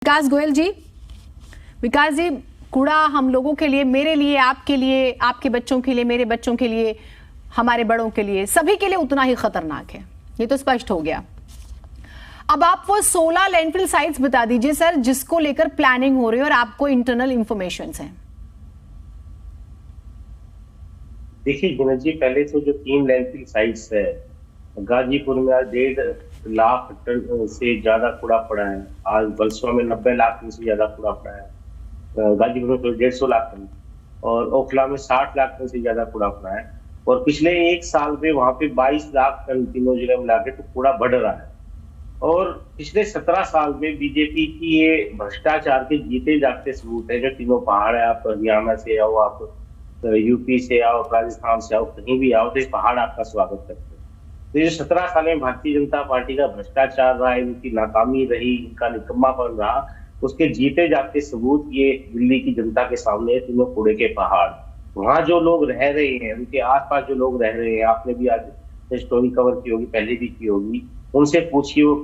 विकास गोयल जी, विकास जी, कूड़ा हम लोगों के लिए, मेरे लिए, आपके लिए, आपके बच्चों के लिए, मेरे बच्चों के लिए, हमारे बड़ों के लिए, सभी के लिए उतना ही खतरनाक है। ये तो स्पष्ट हो गया। अब आप वो 16 लैंडफिल साइट्स बता दीजिए सर, जिसको लेकर प्लानिंग हो रही है और आपको इंटरनल इंफॉर्मेशन है। देखिए गुणज जी, पहले तो जो 3 लैंडफिल साइट्स है, गाजीपुर में आज 1.5 लाख टन से ज्यादा कूड़ा पड़ा है। आज बलसवा में 90 लाख टन से ज्यादा कूड़ा पड़ा है। गाजीपुर में तो 150 लाख टन और ओखला में 60 लाख टन से ज्यादा कूड़ा पड़ा है। और पिछले एक साल में वहां पे 22 लाख टन तीनों जिले मिला के तो कूड़ा बढ़ रहा है। और पिछले 17 साल में बीजेपी की ये भ्रष्टाचार के जीते जागते सबूत है। जो तीनों पहाड़ है, आप हरियाणा से आओ, आप यूपी से आओ, राजस्थान से आओ, कहीं भी आओ तो ये पहाड़ आपका स्वागत करते हैं। तो ये 17 साल में भारतीय जनता पार्टी का भ्रष्टाचार रहा, इनकी नाकामी रही, इनका निकम्मापन रहा, उसके जीते जागते सबूत ये दिल्ली की जनता के सामने है। तीनों कूड़े के पहाड़, वहां जो लोग रह रहे हैं, उनके आसपास जो लोग रह रहे हैं, आपने भी आज स्टोरी कवर की होगी, पहले भी की होगी, उनसे पूछिए वो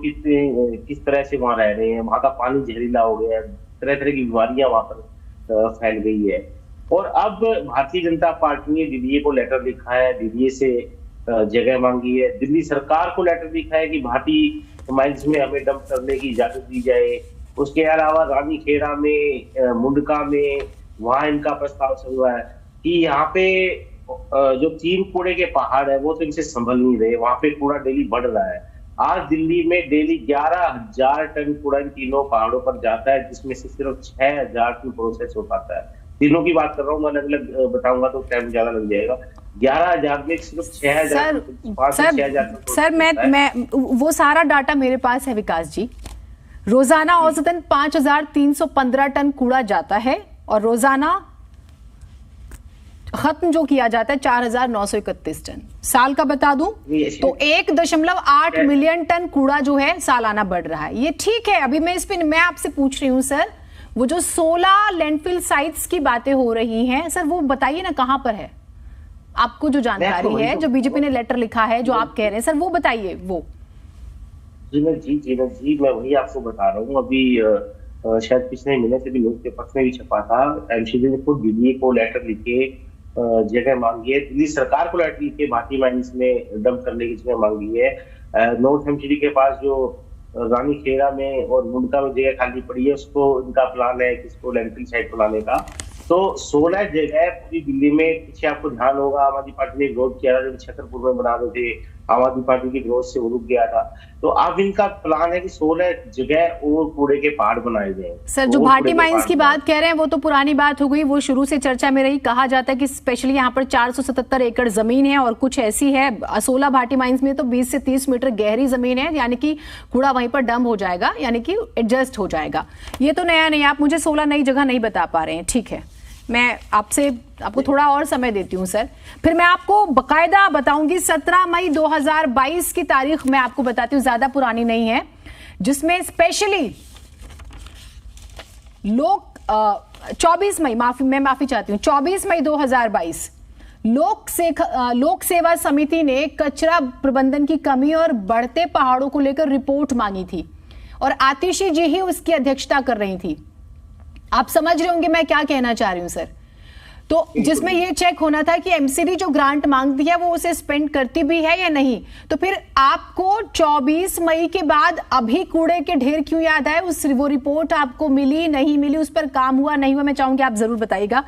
किस तरह से वहां रह रहे हैं। वहां का पानी जहरीला हो गया है, तरह तरह की बीमारियां वहां पर फैल गई है। और अब भारतीय जनता पार्टी ने डीडीए को लेटर लिखा है, डीडीए से जगह मांगी है, दिल्ली सरकार को लेटर लिखा है कि भाटी माइंस में हमें डंप करने की इजाजत दी जाए। उसके अलावा रानी खेड़ा में, मुंडका में, वहां इनका प्रस्ताव चल रहा है कि यहाँ पे जो 3 कूड़े के पहाड़ है वो तो इनसे संभल नहीं रहे, वहां पे कूड़ा डेली बढ़ रहा है। आज दिल्ली में डेली 11,000 टन कूड़ा इन तीनों पहाड़ों पर जाता है, जिसमें से सिर्फ 6,000 टन प्रोसेस हो पाता है। तीनों की बात कर रहा हूँ, मैं अलग अलग बताऊंगा तो टाइम ज्यादा लग जाएगा। 11,000 में सिर्फ 6,000 सर मैं वो सारा डाटा मेरे पास है विकास जी। रोजाना औसतन 5,315 टन कूड़ा जाता है और रोजाना खत्म जो किया जाता है 4,931 टन। साल का बता दूं तो 1.8 मिलियन टन कूड़ा जो है सालाना बढ़ रहा है। ये ठीक है। अभी मैं आपसे पूछ रही हूं सर, वो जो 16 लैंडफिल साइट्स की बातें हो रही हैं सर, वो बताइए ना कहां पर है। आपको जो जानकारी है, जो बीजेपी ने लेटर लिखा है, जो आप कह रहे हैं सर, वो बताइए। वो जी मैं वही आपको बता रहा हूँ। अभी शायद पिछले महीने से भी न्यूज पेपर में भी छपा था। एमसीडी ने खुद डीडीए को लेटर लिखे जगह मांगी है, दिल्ली सरकार को लेटर लिखे भाटी माइंस में डंप करने की जगह मांगी है। नॉर्थ एमसीडी के पास जो रानी खेड़ा में और मुंडका में जगह खाली पड़ी है, उसको इनका प्लान है कि इसको लैंडफिल साइट बनाने का। तो 16 जगह पूरी दिल्ली में, पीछे आपको ध्यान होगा आम आदमी पार्टी ने विरोध किया था जब छतरपुर में बना रहे थे, आम आदमी पार्टी के विरोध से वो रुक गया था। तो अब इनका प्लान है कि 16 जगह और कूड़े के पहाड़ बनाए गए। सर जो भाटी माइंस की बात कह रहे हैं वो तो पुरानी बात हो गई, वो शुरू से चर्चा में रही। कहा जाता है कि स्पेशली यहाँ पर 477 एकड़ जमीन है और कुछ ऐसी है 16 भाटी माइंस में तो 20 से 30 मीटर गहरी जमीन है, यानी कि कूड़ा वहीं पर डंप हो जाएगा, यानी कि एडजस्ट हो जाएगा। ये तो नया नहीं, आप मुझे 16 नई जगह नहीं बता पा रहे हैं। ठीक है, मैं आपको थोड़ा और समय देती हूं सर, फिर मैं आपको बकायदा बताऊंगी। 17 मई 2022 की तारीख मैं आपको बताती हूं, ज्यादा पुरानी नहीं है, जिसमें स्पेशली लोग 24 मई, मैं माफी चाहती हूं, 24 मई 2022 लोक सेवा समिति ने कचरा प्रबंधन की कमी और बढ़ते पहाड़ों को लेकर रिपोर्ट मांगी थी और आतिशी जी ही उसकी अध्यक्षता कर रही थी। आप समझ रहे होंगे मैं क्या कहना चाह रही हूं सर। तो जिसमें यह चेक होना था कि एमसीडी जो ग्रांट मांगती है वो उसे स्पेंड करती भी है या नहीं। तो फिर आपको 24 मई के बाद अभी कूड़े के ढेर क्यों याद आए? वो रिपोर्ट आपको मिली, नहीं मिली, उस पर काम हुआ, नहीं हुआ, मैं चाहूंगी आप जरूर बताइएगा।